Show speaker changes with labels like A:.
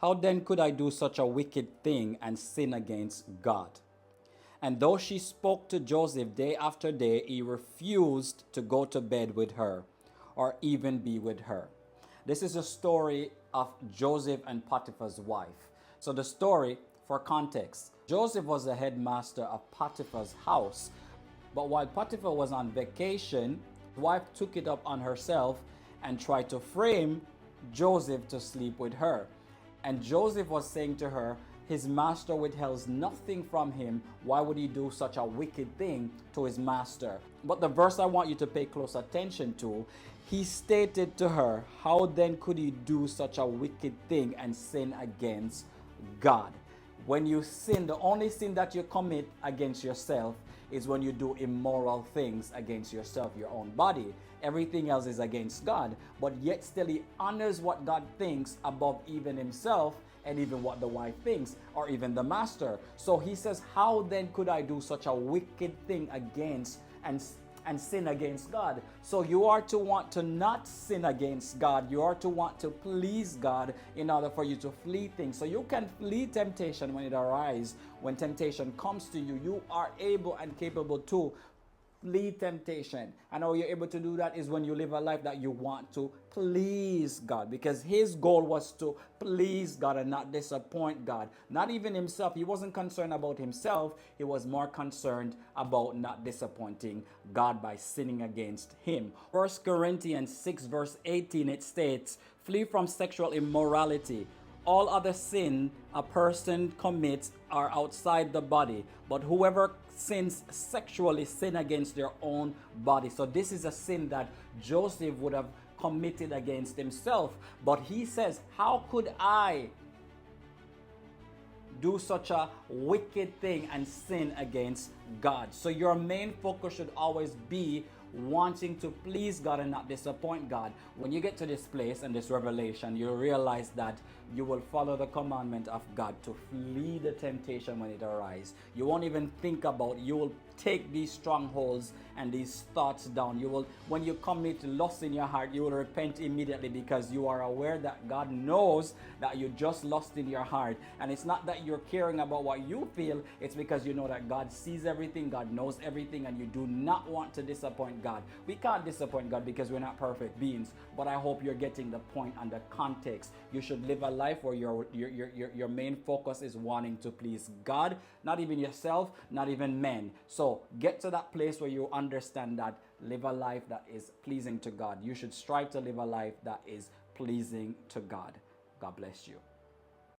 A: How then could I do such a wicked thing and sin against God? And though she spoke to Joseph day after day, he refused to go to bed with her or even be with her. This is a story of Joseph and Potiphar's wife. So the story, for context, Joseph was the headmaster of Potiphar's house. But while Potiphar was on vacation, his wife took it up on herself and tried to frame Joseph to sleep with her. And Joseph was saying to her, his master withholds nothing from him. Why would he do such a wicked thing to his master? But the verse I want you to pay close attention to, he stated to her, how then could he do such a wicked thing and sin against God? When you sin, the only sin that you commit against yourself is when you do immoral things against yourself, your own body. Everything else is against God, but yet still he honors what God thinks above even himself and even what the wife thinks, or even the master. So he says, how then could I do such a wicked thing against and sin against God? So you are to want to not sin against God. You are to want to please God in order for you to flee things. So you can flee temptation when it arises. When temptation comes to you, you are able and capable to flee temptation. And how you're able to do that is when you live a life that you want to please God, because his goal was to please God and not disappoint God. Not even himself. He wasn't concerned about himself. He was more concerned about not disappointing God by sinning against him. 1 Corinthians 6 verse 18, it states, flee from sexual immorality. All other sin a person commits are outside the body, but whoever sins sexually sin against their own body. So this is a sin that Joseph would have committed against himself. But he says, how could I do such a wicked thing and sin against God? So your main focus should always be wanting to please God and not disappoint God. When you get to this place and this revelation, you'll realize that you will follow the commandment of God to flee the temptation when it arises. You won't even think about, you will take these strongholds and these thoughts down. You will, when you commit lust in your heart, you will repent immediately, because you are aware that God knows that you just lost in your heart. And it's not that you're caring about what you feel, it's because you know that God sees everything, God knows everything, and you do not want to disappoint God. We can't disappoint God because we're not perfect beings, but I hope you're getting the point and the context. You should live a life where your main focus is wanting to please God, not even yourself, not even men. So get to that place where you understand that live a life that is pleasing to God. You should strive to live a life that is pleasing to God. God bless you.